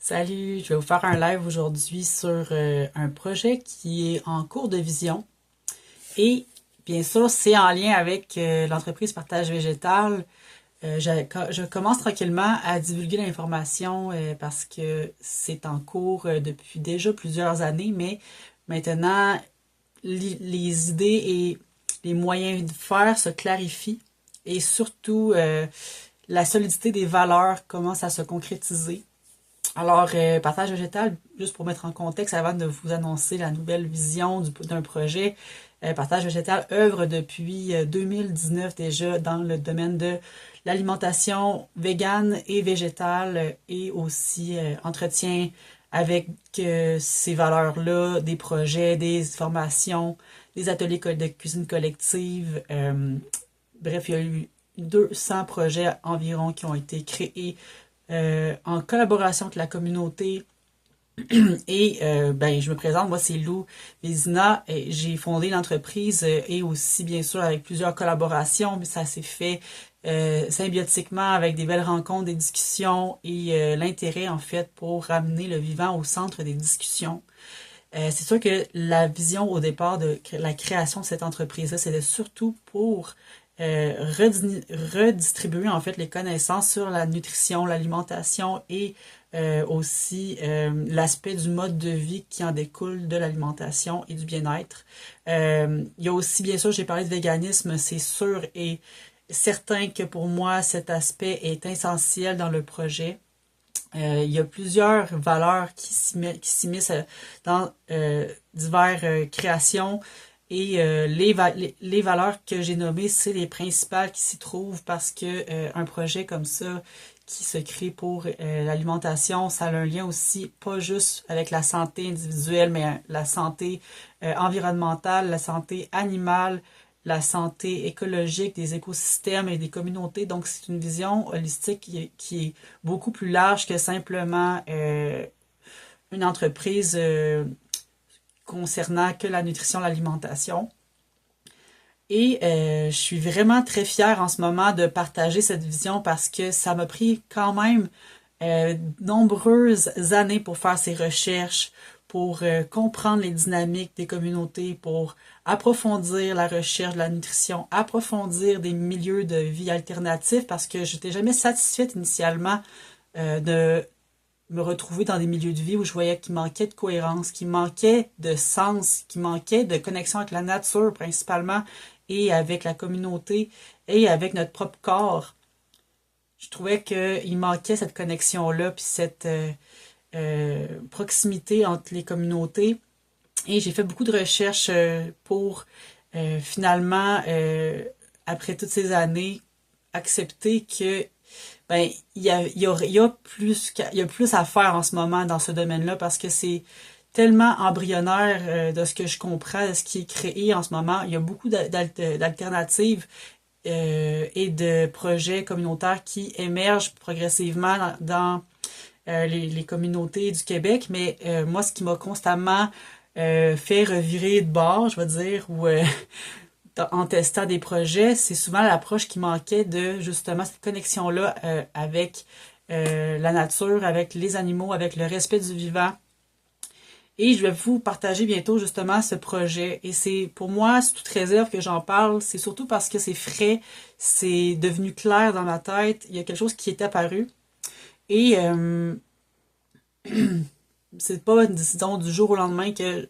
Salut, je vais vous faire un live aujourd'hui sur un projet qui est en cours de vision et bien sûr c'est en lien avec l'entreprise Partage Végétal. Je commence tranquillement à divulguer l'information parce que c'est en cours depuis déjà plusieurs années, mais maintenant les idées et les moyens de faire se clarifient et surtout la solidité des valeurs commence à se concrétiser. Alors, Partage végétal, juste pour mettre en contexte, avant de vous annoncer la nouvelle vision d'un projet, Partage végétal œuvre depuis 2019 déjà dans le domaine de l'alimentation végane et végétale et aussi entretien avec ces valeurs-là, des projets, des formations, des ateliers de cuisine collective. Bref, il y a eu 200 projets environ qui ont été créés en collaboration avec la communauté. Et ben, je me présente, moi c'est Lou Vézina, et j'ai fondé l'entreprise et aussi bien sûr avec plusieurs collaborations, mais ça s'est fait symbiotiquement avec des belles rencontres, des discussions et l'intérêt en fait pour ramener le vivant au centre des discussions. C'est sûr que la vision au départ de la création de cette entreprise-là, c'était surtout pour redistribuer en fait les connaissances sur la nutrition, l'alimentation et aussi l'aspect du mode de vie qui en découle de l'alimentation et du bien-être. Il y a aussi, bien sûr, j'ai parlé de véganisme, c'est sûr et certain que pour moi, cet aspect est essentiel dans le projet. Il y a plusieurs valeurs qui s'immiscent dans diverses créations et les valeurs que j'ai nommées, c'est les principales qui s'y trouvent parce que un projet comme ça qui se crée pour l'alimentation, ça a un lien aussi pas juste avec la santé individuelle, mais la santé environnementale, la santé animale, la santé écologique des écosystèmes et des communautés. Donc, c'est une vision holistique qui est beaucoup plus large que simplement une entreprise concernant que la nutrition, l'alimentation. Et je suis vraiment très fière en ce moment de partager cette vision parce que ça m'a pris quand même nombreuses années pour faire ces recherches, pour comprendre les dynamiques des communautés, pour approfondir la recherche de la nutrition, approfondir des milieux de vie alternatifs parce que je n'étais jamais satisfaite initialement de me retrouver dans des milieux de vie où je voyais qu'il manquait de cohérence, qu'il manquait de sens, qu'il manquait de connexion avec la nature principalement et avec la communauté et avec notre propre corps. Je trouvais qu'il manquait cette connexion-là puis cette proximité entre les communautés. Et j'ai fait beaucoup de recherches pour finalement, après toutes ces années, accepter que ben il y a plus à faire en ce moment dans ce domaine-là parce que c'est tellement embryonnaire de ce que je comprends, de ce qui est créé en ce moment. Il y a beaucoup d'alternatives et de projets communautaires qui émergent progressivement dans les communautés du Québec, mais moi, ce qui m'a constamment fait revirer de bord, je vais dire, ou en testant des projets, c'est souvent l'approche qui manquait de justement cette connexion-là avec la nature, avec les animaux, avec le respect du vivant. Et je vais vous partager bientôt justement ce projet. Et c'est pour moi, c'est toute réserve que j'en parle. C'est surtout parce que c'est frais, c'est devenu clair dans ma tête. Il y a quelque chose qui est apparu. Et c'est pas, disons, du jour au lendemain que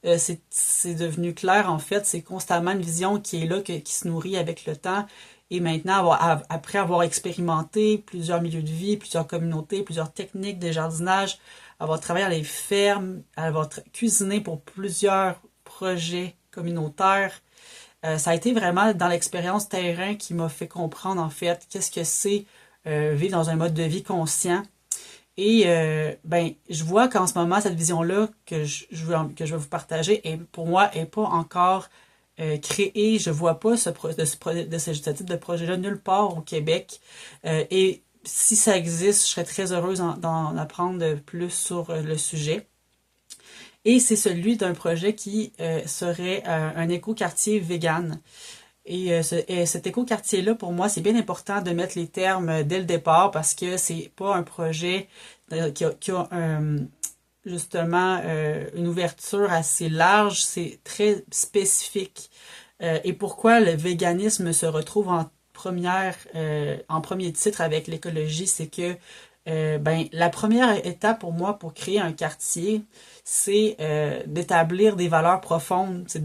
c'est devenu clair. En fait, c'est constamment une vision qui est là, qui se nourrit avec le temps. Et maintenant, après avoir expérimenté plusieurs milieux de vie, plusieurs communautés, plusieurs techniques de jardinage, avoir travaillé dans les fermes, avoir cuisiné pour plusieurs projets communautaires, ça a été vraiment dans l'expérience terrain qui m'a fait comprendre en fait qu'est-ce que c'est vivre dans un mode de vie conscient. Et ben, je vois qu'en ce moment, cette vision-là que je vais vous partager, pour moi, est pas encore créée. Je vois pas ce type de projet-là nulle part au Québec. Et si ça existe, je serais très heureuse d'en apprendre plus sur le sujet. Et c'est celui d'un projet qui serait un écoquartier vegan. Et cet écoquartier-là, pour moi, c'est bien important de mettre les termes dès le départ parce que c'est pas un projet justement une ouverture assez large, c'est très spécifique. Et pourquoi le véganisme se retrouve en premier titre avec l'écologie, c'est que la première étape pour moi pour créer un quartier, c'est d'établir des valeurs profondes, c'est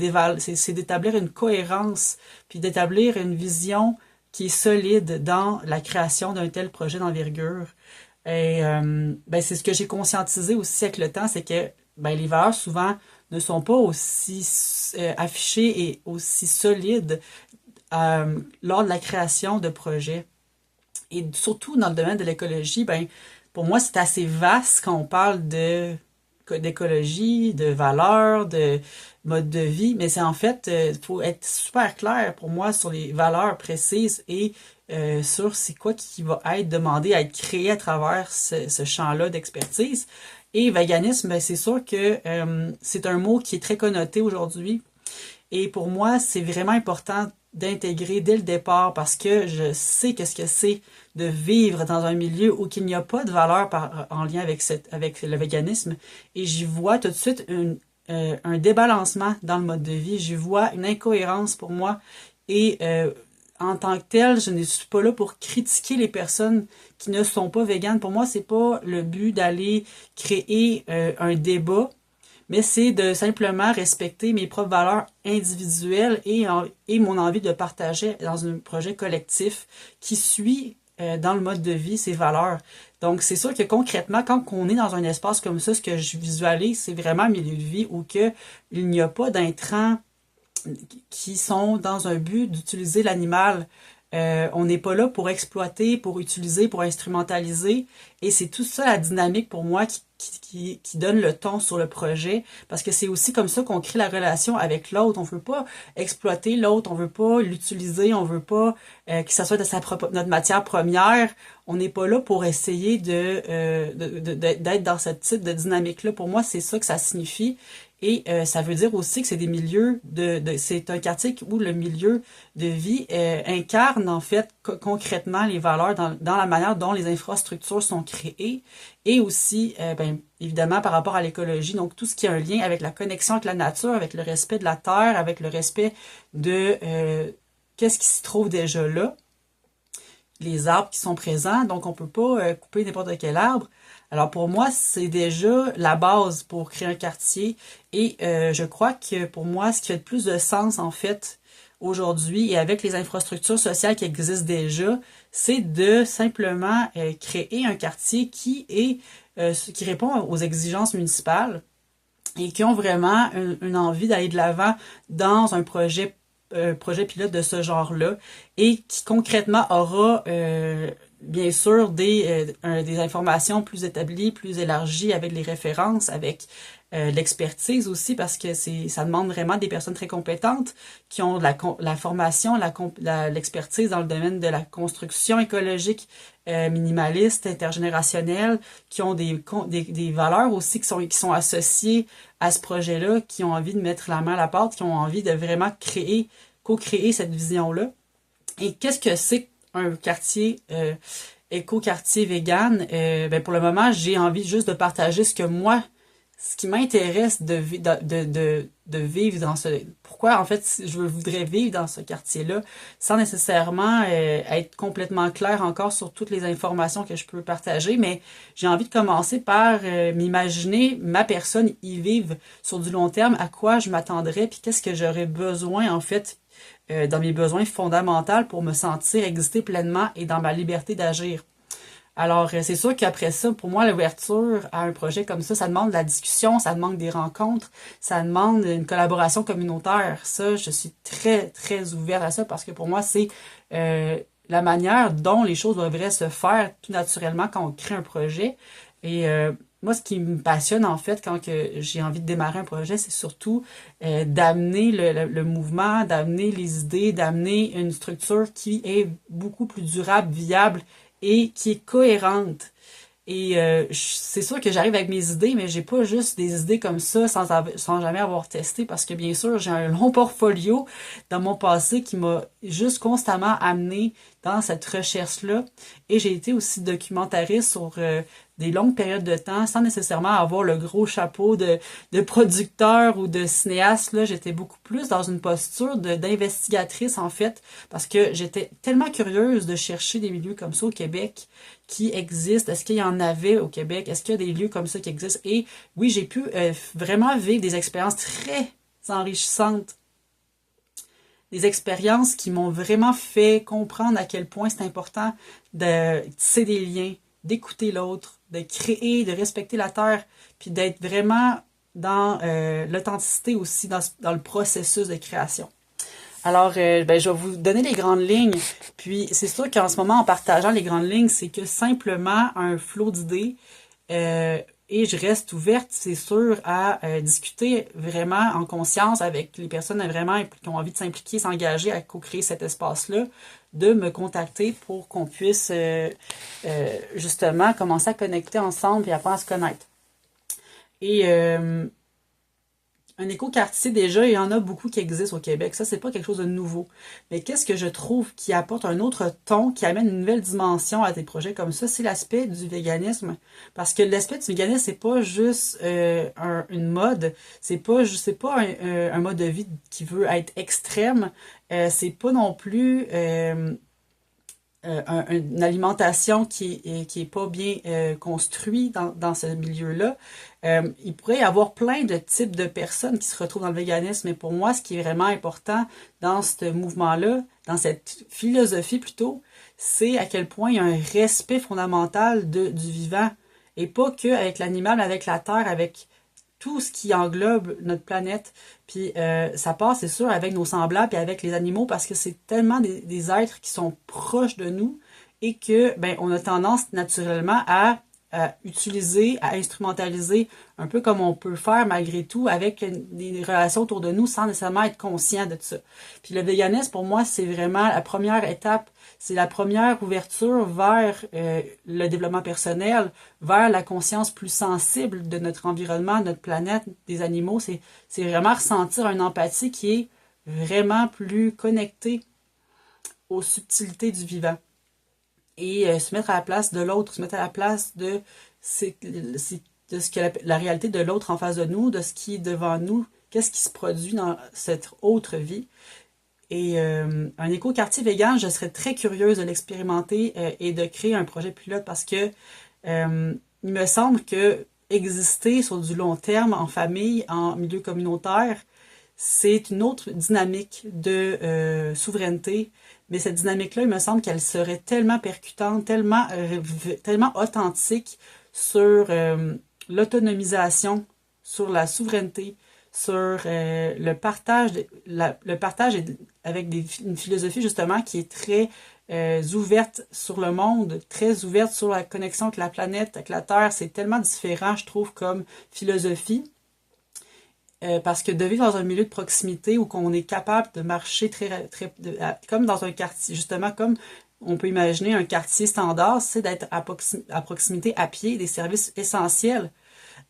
d'établir une cohérence, puis d'établir une vision qui est solide dans la création d'un tel projet d'envergure. Et c'est ce que j'ai conscientisé aussi avec le temps, c'est que les valeurs souvent ne sont pas aussi affichées et aussi solides lors de la création de projets. Et surtout dans le domaine de l'écologie, pour moi, c'est assez vaste quand on parle d'écologie, de valeurs, de mode de vie, mais c'est en fait, il faut être super clair pour moi sur les valeurs précises et sur c'est quoi qui va être demandé à être créé à travers ce champ-là d'expertise. Et véganisme, c'est sûr que c'est un mot qui est très connoté aujourd'hui. Et pour moi, c'est vraiment important d'intégrer dès le départ parce que je sais qu'est-ce que c'est de vivre dans un milieu où il n'y a pas de valeur en lien avec le véganisme. Et j'y vois tout de suite un débalancement dans le mode de vie. J'y vois une incohérence pour moi. Et en tant que tel, je ne suis pas là pour critiquer les personnes qui ne sont pas véganes. Pour moi, c'est pas le but d'aller créer un débat, mais c'est de simplement respecter mes propres valeurs individuelles et mon envie de partager dans un projet collectif qui suit dans le mode de vie ces valeurs. Donc, c'est sûr que concrètement, quand on est dans un espace comme ça, ce que je visualise, c'est vraiment un milieu de vie où il n'y a pas d'intrants qui sont dans un but d'utiliser l'animal. On n'est pas là pour exploiter, pour utiliser, pour instrumentaliser. Et c'est tout ça la dynamique pour moi qui donne le ton sur le projet. Parce que c'est aussi comme ça qu'on crée la relation avec l'autre. On veut pas exploiter l'autre, on veut pas l'utiliser, on veut pas que ça soit notre matière première. On n'est pas là pour essayer d'être dans ce type de dynamique-là. Pour moi, c'est ça que ça signifie. Et ça veut dire aussi que c'est des milieux c'est un quartier où le milieu de vie incarne en fait concrètement les valeurs dans la manière dont les infrastructures sont créées et aussi évidemment par rapport à l'écologie, donc tout ce qui a un lien avec la connexion avec la nature, avec le respect de la terre, avec le respect de qu'est-ce qui se trouve déjà là, les arbres qui sont présents, donc on peut pas couper n'importe quel arbre. Alors pour moi, c'est déjà la base pour créer un quartier et je crois que pour moi, ce qui fait le plus de sens en fait aujourd'hui et avec les infrastructures sociales qui existent déjà, c'est de simplement créer un quartier qui répond aux exigences municipales et qui ont vraiment une envie d'aller de l'avant dans un projet pilote de ce genre-là et qui concrètement aura bien sûr des informations plus établies, plus élargies avec les références, avec l'expertise aussi parce que ça demande vraiment des personnes très compétentes qui ont la formation, l'expertise dans le domaine de la construction écologique minimaliste, intergénérationnelle, qui ont des valeurs aussi qui sont associées à ce projet-là, qui ont envie de mettre la main à la pâte, qui ont envie de vraiment co-créer cette vision-là. Et qu'est-ce que c'est un quartier éco-quartier vegan? Pour le moment, j'ai envie juste de partager ce qui m'intéresse de vivre dans pourquoi en fait je voudrais vivre dans ce quartier-là sans nécessairement être complètement clair encore sur toutes les informations que je peux partager, mais j'ai envie de commencer par m'imaginer ma personne y vivre sur du long terme, à quoi je m'attendrais, puis qu'est-ce que j'aurais besoin en fait dans mes besoins fondamentaux pour me sentir exister pleinement et dans ma liberté d'agir. Alors, c'est sûr qu'après ça, pour moi, l'ouverture à un projet comme ça demande de la discussion, ça demande des rencontres, ça demande une collaboration communautaire. Ça, je suis très, très ouverte à ça parce que pour moi, c'est la manière dont les choses devraient se faire tout naturellement quand on crée un projet. Et moi, ce qui me passionne, en fait, quand j'ai envie de démarrer un projet, c'est surtout d'amener le mouvement, d'amener les idées, d'amener une structure qui est beaucoup plus durable, viable, et qui est cohérente. Et c'est sûr que j'arrive avec mes idées, mais j'ai pas juste des idées comme ça sans jamais avoir testé, parce que bien sûr, j'ai un long portfolio dans mon passé qui m'a juste constamment amené dans cette recherche-là. Et j'ai été aussi documentariste sur des longues périodes de temps, sans nécessairement avoir le gros chapeau de producteur ou de cinéaste. Là, j'étais beaucoup plus dans une posture d'investigatrice, en fait, parce que j'étais tellement curieuse de chercher des milieux comme ça au Québec qui existent. Est-ce qu'il y en avait au Québec? Est-ce qu'il y a des lieux comme ça qui existent? Et oui, j'ai pu vraiment vivre des expériences très enrichissantes, des expériences qui m'ont vraiment fait comprendre à quel point c'est important de tisser des liens, d'écouter l'autre, de créer, de respecter la terre, puis d'être vraiment dans l'authenticité aussi, dans le processus de création. Alors, ben, je vais vous donner les grandes lignes. Puis, c'est sûr qu'en ce moment, en partageant les grandes lignes, c'est que simplement un flot d'idées. Et je reste ouverte, c'est sûr, à discuter vraiment en conscience avec les personnes vraiment qui ont envie de s'impliquer, s'engager à co-créer cet espace-là, de me contacter pour qu'on puisse justement commencer à connecter ensemble et apprendre à se connaître. Et un écoquartier, déjà, il y en a beaucoup qui existent au Québec. Ça, c'est pas quelque chose de nouveau. Mais qu'est-ce que je trouve qui apporte un autre ton, qui amène une nouvelle dimension à des projets comme ça, c'est l'aspect du véganisme. Parce que l'aspect du véganisme, c'est pas juste une mode. C'est pas un mode de vie qui veut être extrême. C'est pas non plus une alimentation qui est pas bien construite dans ce milieu-là. Il pourrait y avoir plein de types de personnes qui se retrouvent dans le véganisme, mais pour moi, ce qui est vraiment important dans ce mouvement-là, dans cette philosophie plutôt, c'est à quel point il y a un respect fondamental du vivant, et pas que avec l'animal, mais avec la terre, avec tout ce qui englobe notre planète. Puis ça passe, c'est sûr, avec nos semblables et avec les animaux, parce que c'est tellement des êtres qui sont proches de nous et que ben on a tendance naturellement à utiliser, à instrumentaliser, un peu comme on peut faire malgré tout avec des relations autour de nous sans nécessairement être conscient de ça. Puis le véganisme, pour moi, c'est vraiment la première étape, c'est la première ouverture vers le développement personnel, vers la conscience plus sensible de notre environnement, de notre planète, des animaux. C'est vraiment ressentir une empathie qui est vraiment plus connectée aux subtilités du vivant. Et se mettre à la place de l'autre, se mettre à la place de ce que la réalité de l'autre en face de nous, de ce qui est devant nous, qu'est-ce qui se produit dans cette autre vie. Et un écoquartier vegan, je serais très curieuse de l'expérimenter et de créer un projet pilote parce que il me semble que exister sur du long terme, en famille, en milieu communautaire, c'est une autre dynamique de souveraineté. Mais cette dynamique-là, il me semble qu'elle serait tellement percutante, tellement authentique sur l'autonomisation, sur la souveraineté, sur le partage, avec une philosophie justement qui est très ouverte sur le monde, très ouverte sur la connexion avec la planète, avec la Terre. C'est tellement différent, je trouve, comme philosophie. Parce que de vivre dans un milieu de proximité où qu'on est capable de marcher comme dans un quartier, justement comme on peut imaginer un quartier standard, c'est d'être à proximité à pied des services essentiels.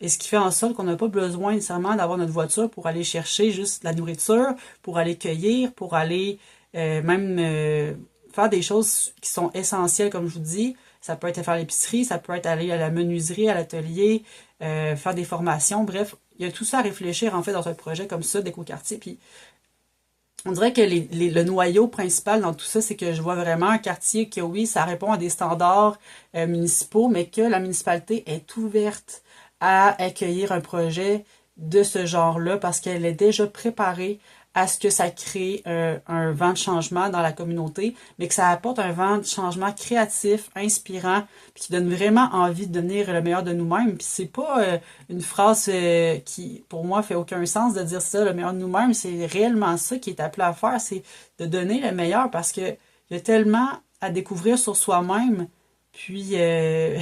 Et ce qui fait en sorte qu'on n'a pas besoin nécessairement d'avoir notre voiture pour aller chercher juste la nourriture, pour aller cueillir, pour aller faire des choses qui sont essentielles, comme je vous dis. Ça peut être faire l'épicerie, ça peut être aller à la menuiserie, à l'atelier, faire des formations, bref. Il y a tout ça à réfléchir, en fait, dans un projet comme ça, d'écoquartier. Puis, on dirait que le noyau principal dans tout ça, c'est que je vois vraiment un quartier que, oui, ça répond à des standards municipaux, mais que la municipalité est ouverte à accueillir un projet de ce genre-là parce qu'elle est déjà préparée à ce que ça crée un vent de changement dans la communauté, mais que ça apporte un vent de changement créatif, inspirant, puis qui donne vraiment envie de devenir le meilleur de nous-mêmes. Puis c'est pas une phrase qui, pour moi, fait aucun sens de dire ça, le meilleur de nous-mêmes. C'est réellement ça qui est appelé à faire, c'est de donner le meilleur parce que il y a tellement à découvrir sur soi-même. Puis, je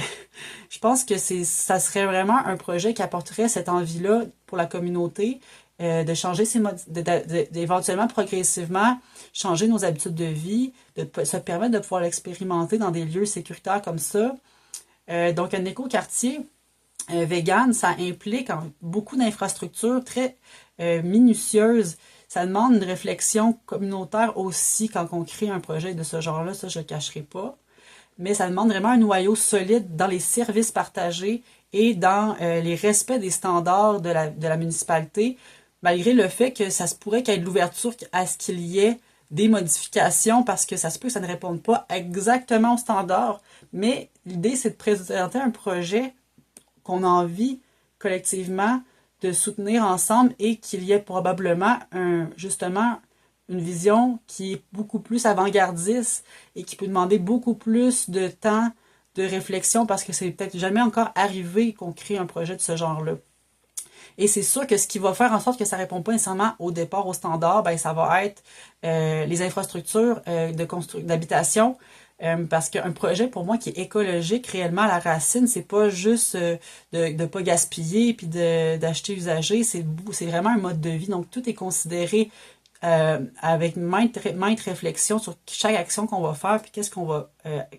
pense que ça serait vraiment un projet qui apporterait cette envie-là pour la communauté, de changer ses modes, d'éventuellement progressivement changer nos habitudes de vie, de se permettre de pouvoir l'expérimenter dans des lieux sécuritaires comme ça. Donc, un écoquartier vegan, ça implique beaucoup d'infrastructures très minutieuses. Ça demande une réflexion communautaire aussi quand on crée un projet de ce genre-là, ça je le cacherai pas. Mais ça demande vraiment un noyau solide dans les services partagés et dans les respects des standards de la municipalité, malgré le fait que ça se pourrait qu'il y ait de l'ouverture à ce qu'il y ait des modifications parce que ça se peut que ça ne réponde pas exactement aux standards. Mais l'idée, c'est de présenter un projet qu'on a envie collectivement de soutenir ensemble et qu'il y ait probablement justement une vision qui est beaucoup plus avant-gardiste et qui peut demander beaucoup plus de temps de réflexion parce que c'est peut-être jamais encore arrivé qu'on crée un projet de ce genre-là. Et c'est sûr que ce qui va faire en sorte que ça ne répond pas nécessairement au départ aux standards, ben ça va être les infrastructures d'habitation. Parce qu'un projet pour moi qui est écologique réellement à la racine, c'est pas juste de ne pas gaspiller puis d'acheter usagé, c'est vraiment un mode de vie. Donc tout est considéré avec maintes réflexions sur chaque action qu'on va faire puis qu'est-ce qu'on va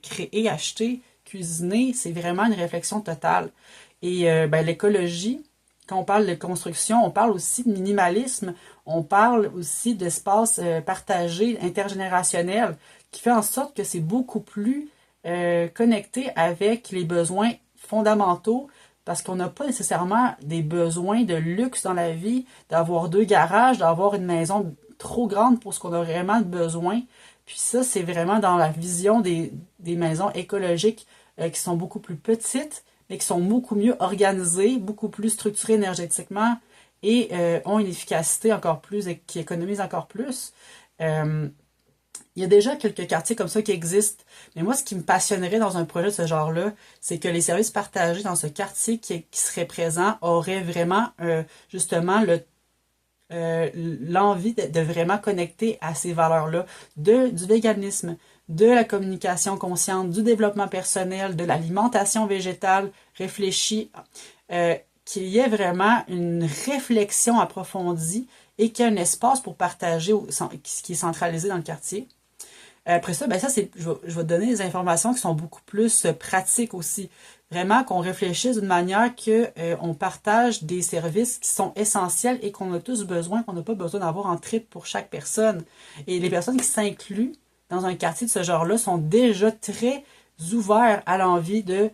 créer, acheter, cuisiner. C'est vraiment une réflexion totale. Et ben, l'écologie, quand on parle de construction, on parle aussi de minimalisme, on parle aussi d'espace partagé, intergénérationnel, qui fait en sorte que c'est beaucoup plus connecté avec les besoins fondamentaux, parce qu'on n'a pas nécessairement des besoins de luxe dans la vie, d'avoir 2 garages, d'avoir une maison trop grande pour ce qu'on a vraiment besoin. Puis ça, c'est vraiment dans la vision des maisons écologiques qui sont beaucoup plus petites, mais qui sont beaucoup mieux organisées, beaucoup plus structurées énergétiquement et ont une efficacité encore plus et qui économisent encore plus. Il y a déjà quelques quartiers comme ça qui existent, mais moi, ce qui me passionnerait dans un projet de ce genre-là, c'est que les services partagés dans ce quartier qui serait présent auraient vraiment, justement, l'envie de vraiment connecter à ces valeurs-là, du véganisme, de la communication consciente, du développement personnel, de l'alimentation végétale réfléchie, qu'il y ait vraiment une réflexion approfondie et qu'il y ait un espace pour partager ce qui est centralisé dans le quartier. Après ça, ben ça je vais te donner des informations qui sont beaucoup plus pratiques aussi. Vraiment qu'on réfléchisse d'une manière que on partage des services qui sont essentiels et qu'on a tous besoin, qu'on n'a pas besoin d'avoir en trip pour chaque personne. Et les personnes qui s'incluent dans un quartier de ce genre-là sont déjà très ouverts à l'envie de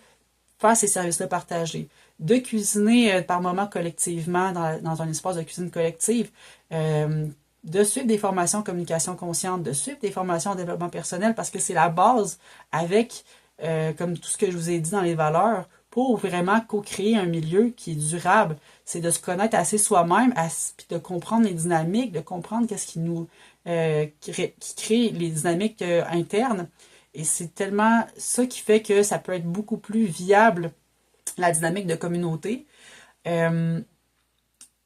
faire ces services-là partagés, de cuisiner par moment collectivement dans un espace de cuisine collective, de suivre des formations en communication consciente, de suivre des formations en développement personnel, parce que c'est la base avec, comme tout ce que je vous ai dit dans les valeurs, pour vraiment co-créer un milieu qui est durable. C'est de se connaître assez soi-même, puis de comprendre les dynamiques, de comprendre qu'est-ce qui nous qui crée les dynamiques internes. Et c'est tellement ça qui fait que ça peut être beaucoup plus viable, la dynamique de communauté.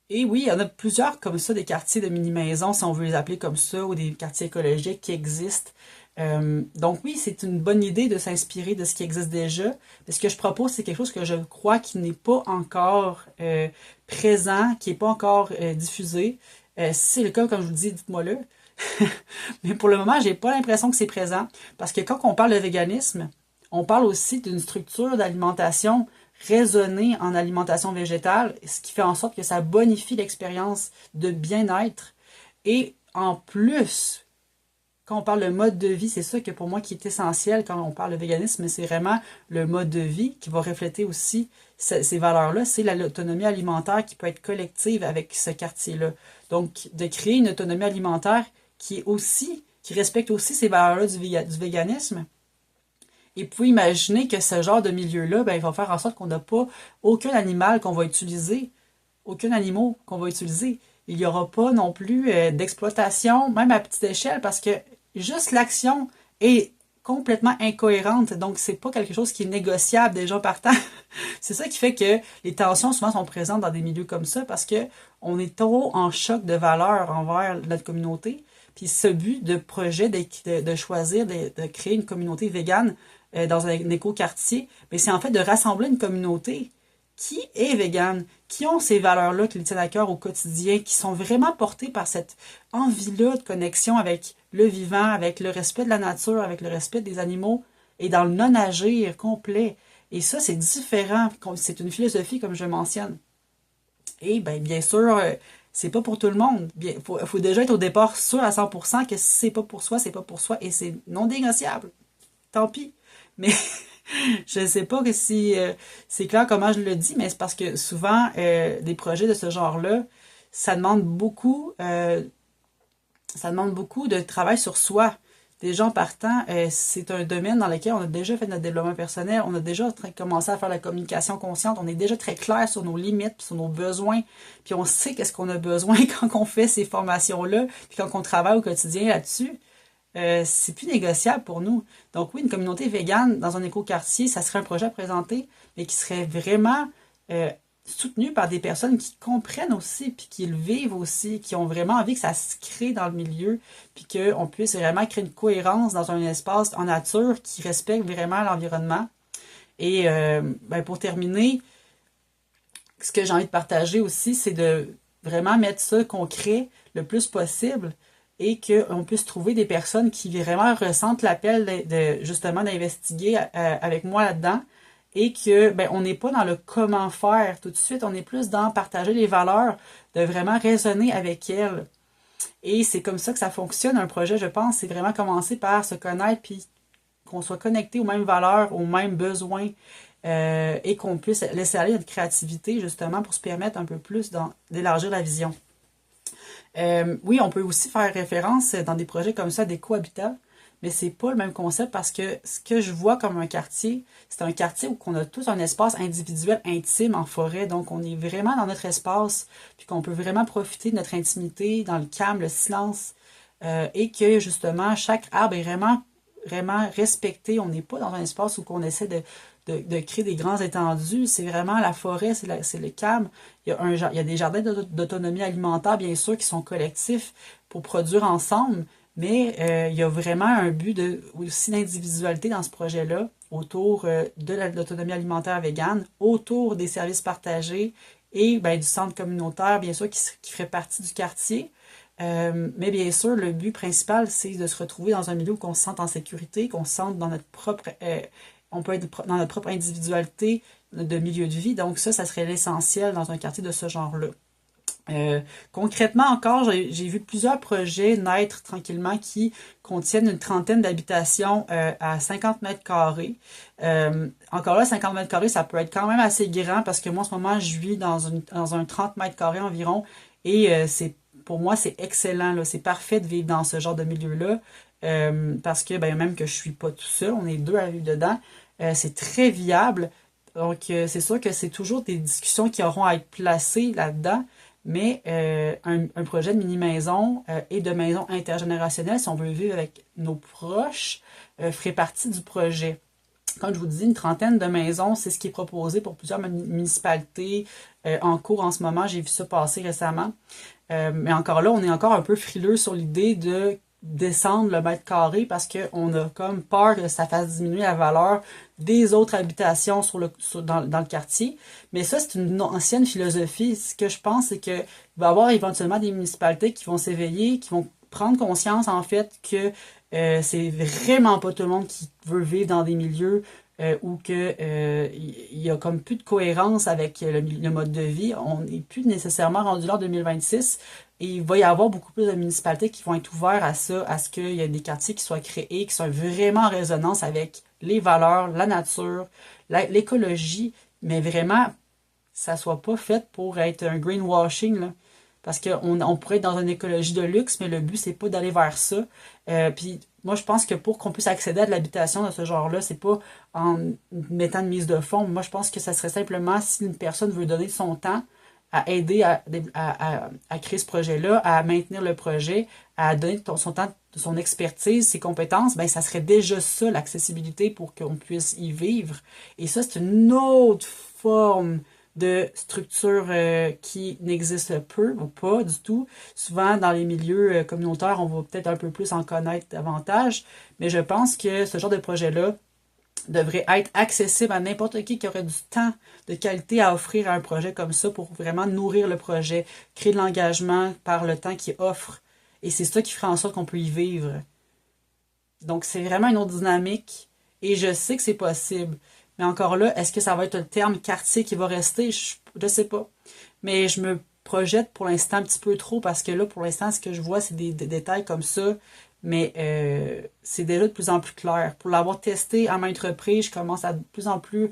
Et oui, il y en a plusieurs comme ça, des quartiers de mini-maisons, si on veut les appeler comme ça, ou des quartiers écologiques qui existent. Donc oui, c'est une bonne idée de s'inspirer de ce qui existe déjà. Mais ce que je propose, c'est quelque chose que je crois qui n'est pas encore présent, qui n'est pas encore diffusé. Si c'est le cas, comme je vous dis, dites-moi-le. Mais pour le moment, j'ai pas l'impression que c'est présent. Parce que quand on parle de véganisme, on parle aussi d'une structure d'alimentation raisonnée en alimentation végétale, ce qui fait en sorte que ça bonifie l'expérience de bien-être. Et en plus, quand on parle de mode de vie, c'est ça que pour moi qui est essentiel quand on parle de véganisme, c'est vraiment le mode de vie qui va refléter aussi ces valeurs-là. C'est l'autonomie alimentaire qui peut être collective avec ce quartier-là. Donc, de créer une autonomie alimentaire qui respecte aussi ces valeurs-là du véganisme. Et vous pouvez imaginer que ce genre de milieu-là, ben, il va faire en sorte qu'on n'a pas aucun animal qu'on va utiliser, aucun animal qu'on va utiliser. Il n'y aura pas non plus d'exploitation, même à petite échelle, parce que juste l'action est complètement incohérente. Donc, c'est pas quelque chose qui est négociable déjà partant. C'est ça qui fait que les tensions souvent sont présentes dans des milieux comme ça, parce que on est trop en choc de valeurs envers notre communauté. Puis ce but de projet de choisir de créer une communauté végane dans un éco-quartier, mais c'est en fait de rassembler une communauté qui est végane, qui ont ces valeurs-là qui lui tiennent à cœur au quotidien, qui sont vraiment portées par cette envie-là de connexion avec le vivant, avec le respect de la nature, avec le respect des animaux, et dans le non-agir complet. Et ça, c'est différent. C'est une philosophie, comme je le mentionne. Et bien sûr, c'est pas pour tout le monde. Bien, faut déjà être au départ sûr à 100% que si c'est pas pour soi, c'est pas pour soi et c'est non négociable. Tant pis. Mais je sais pas que si c'est clair comment je le dis, mais c'est parce que souvent, des projets de ce genre-là, ça demande beaucoup, euh, ça demande beaucoup de travail sur soi. Des gens partant, c'est un domaine dans lequel on a déjà fait notre développement personnel, on a déjà commencé à faire la communication consciente, on est déjà très clair sur nos limites, sur nos besoins, puis on sait qu'est-ce qu'on a besoin quand on fait ces formations-là, puis quand on travaille au quotidien là-dessus. C'est plus négociable pour nous. Donc oui, une communauté végane dans un écoquartier, ça serait un projet à présenter, mais qui serait vraiment euh, soutenu par des personnes qui comprennent aussi, puis qui le vivent aussi, qui ont vraiment envie que ça se crée dans le milieu, puis qu'on puisse vraiment créer une cohérence dans un espace en nature qui respecte vraiment l'environnement. Et ben, pour terminer, ce que j'ai envie de partager aussi, c'est de vraiment mettre ça concret le plus possible et qu'on puisse trouver des personnes qui vraiment ressentent l'appel justement d'investiguer avec moi là-dedans et que ben on n'est pas dans le comment faire tout de suite, on est plus dans partager les valeurs, de vraiment raisonner avec elles. Et c'est comme ça que ça fonctionne un projet, je pense, c'est vraiment commencer par se connaître puis qu'on soit connecté aux mêmes valeurs, aux mêmes besoins et qu'on puisse laisser aller notre créativité justement pour se permettre un peu plus d'élargir la vision. Oui, on peut aussi faire référence dans des projets comme ça des cohabitats, mais c'est pas le même concept parce que ce que je vois comme un quartier, c'est un quartier où on a tous un espace individuel intime en forêt, donc on est vraiment dans notre espace, puis qu'on peut vraiment profiter de notre intimité, dans le calme, le silence, et que justement chaque arbre est vraiment respecté. On n'est pas dans un espace où on essaie de créer des grands étendues. C'est vraiment la forêt, c'est le calme. Il y a des jardins d'autonomie alimentaire, bien sûr, qui sont collectifs pour produire ensemble, mais il y a vraiment un but aussi d'individualité dans ce projet-là, autour de l'autonomie alimentaire végane, autour des services partagés et ben, du centre communautaire, bien sûr, qui ferait partie du quartier. Mais bien sûr, le but principal, c'est de se retrouver dans un milieu où on se sente en sécurité, qu'on se sente dans notre propre, on peut être dans notre propre individualité de milieu de vie. Donc ça serait l'essentiel dans un quartier de ce genre-là. Concrètement encore, j'ai vu plusieurs projets naître tranquillement qui contiennent une trentaine d'habitations à 50 mètres carrés. Encore là, 50 mètres carrés, ça peut être quand même assez grand parce que moi, en ce moment, je vis dans un 30 mètres carrés environ et pour moi, c'est excellent, là. C'est parfait de vivre dans ce genre de milieu-là parce que ben, même que je suis pas tout seul, on est deux à vivre dedans, c'est très viable. Donc, c'est sûr que c'est toujours des discussions qui auront à être placées là-dedans. Mais un projet de mini-maison et de maison intergénérationnelle, si on veut vivre avec nos proches, ferait partie du projet. Comme je vous dis, une trentaine de maisons, c'est ce qui est proposé pour plusieurs municipalités en cours en ce moment. J'ai vu ça passer récemment. Mais encore là, on est encore un peu frileux sur l'idée de descendre le mètre carré parce qu'on a comme peur que ça fasse diminuer la valeur des autres habitations dans le quartier. Mais ça, c'est une ancienne philosophie. Ce que je pense, c'est qu'il va y avoir éventuellement des municipalités qui vont s'éveiller, qui vont prendre conscience, en fait, que c'est vraiment pas tout le monde qui veut vivre dans des milieux où que il y a comme plus de cohérence avec le mode de vie. On n'est plus nécessairement rendu là en 2026 et il va y avoir beaucoup plus de municipalités qui vont être ouvertes à ça, à ce qu'il y ait des quartiers qui soient créés, qui soient vraiment en résonance avec les valeurs, la nature, l'écologie, mais vraiment, ça soit pas fait pour être un greenwashing, là. Parce qu'on pourrait être dans une écologie de luxe, mais le but, c'est pas d'aller vers ça. Puis moi, je pense que pour qu'on puisse accéder à de l'habitation de ce genre-là, c'est pas en mettant une mise de fonds. Moi, je pense que ça serait simplement si une personne veut donner son temps à aider à créer ce projet-là, à maintenir le projet, à donner son temps, son expertise, ses compétences, ben ça serait déjà ça, l'accessibilité pour qu'on puisse y vivre. Et ça, c'est une autre forme de structure qui n'existe peu ou pas du tout. Souvent, dans les milieux communautaires, on va peut-être un peu plus en connaître davantage, mais je pense que ce genre de projet-là devrait être accessible à n'importe qui aurait du temps de qualité à offrir à un projet comme ça pour vraiment nourrir le projet, créer de l'engagement par le temps qu'il offre. Et c'est ça qui fera en sorte qu'on peut y vivre. Donc, c'est vraiment une autre dynamique et je sais que c'est possible. Mais encore là, est-ce que ça va être le terme quartier qui va rester? Je sais pas. Mais je me projette pour l'instant un petit peu trop parce que là, pour l'instant, ce que je vois, c'est des détails comme ça, mais c'est déjà de plus en plus clair. Pour l'avoir testé à maintes reprises, je commence à de plus en plus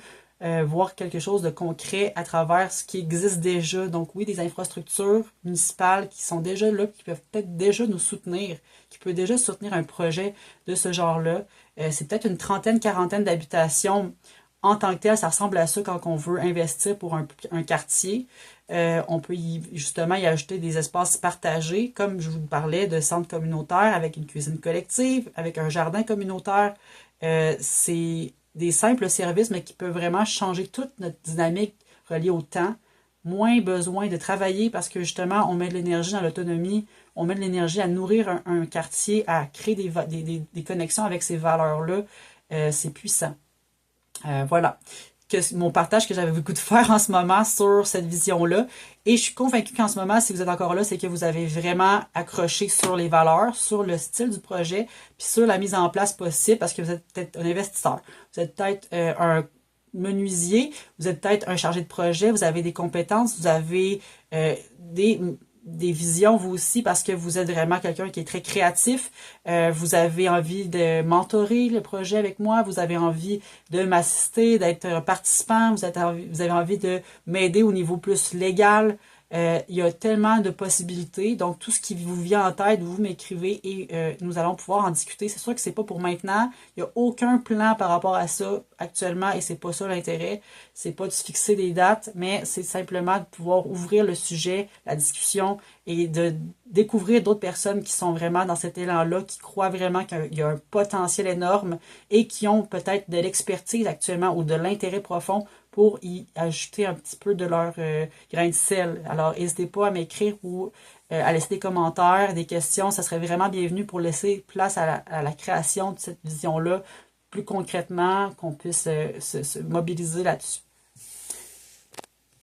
voir quelque chose de concret à travers ce qui existe déjà. Donc oui, des infrastructures municipales qui sont déjà là, qui peuvent peut-être déjà nous soutenir, qui peuvent déjà soutenir un projet de ce genre-là. C'est peut-être une trentaine, quarantaine d'habitations. En tant que tel, ça ressemble à ça quand on veut investir pour un quartier. On peut justement y ajouter des espaces partagés, comme je vous parlais, de centres communautaires avec une cuisine collective, avec un jardin communautaire. C'est des simples services, mais qui peuvent vraiment changer toute notre dynamique reliée au temps. Moins besoin de travailler parce que justement, on met de l'énergie dans l'autonomie, on met de l'énergie à nourrir un quartier, à créer des connexions avec ces valeurs-là. C'est puissant. Voilà. Mon partage que j'avais beaucoup de faire en ce moment sur cette vision-là. Et je suis convaincue qu'en ce moment, si vous êtes encore là, c'est que vous avez vraiment accroché sur les valeurs, sur le style du projet, puis sur la mise en place possible, parce que vous êtes peut-être un investisseur, vous êtes peut-être un menuisier, vous êtes peut-être un chargé de projet, vous avez des compétences, vous avez des visions, vous aussi, parce que vous êtes vraiment quelqu'un qui est très créatif. Vous avez envie de mentorer le projet avec moi, vous avez envie de m'assister, d'être un participant, vous avez envie de m'aider au niveau plus légal. Il y a tellement de possibilités. Donc, tout ce qui vous vient en tête, vous m'écrivez et nous allons pouvoir en discuter. C'est sûr que c'est pas pour maintenant. Il n'y a aucun plan par rapport à ça actuellement et c'est pas ça l'intérêt. C'est pas de se fixer des dates, mais c'est simplement de pouvoir ouvrir le sujet, la discussion et de découvrir d'autres personnes qui sont vraiment dans cet élan-là, qui croient vraiment qu'il y a un potentiel énorme et qui ont peut-être de l'expertise actuellement ou de l'intérêt profond pour y ajouter un petit peu de leur grain de sel. Alors, n'hésitez pas à m'écrire ou à laisser des commentaires, des questions. Ça serait vraiment bienvenu pour laisser place à la création de cette vision-là plus concrètement, qu'on puisse se mobiliser là-dessus.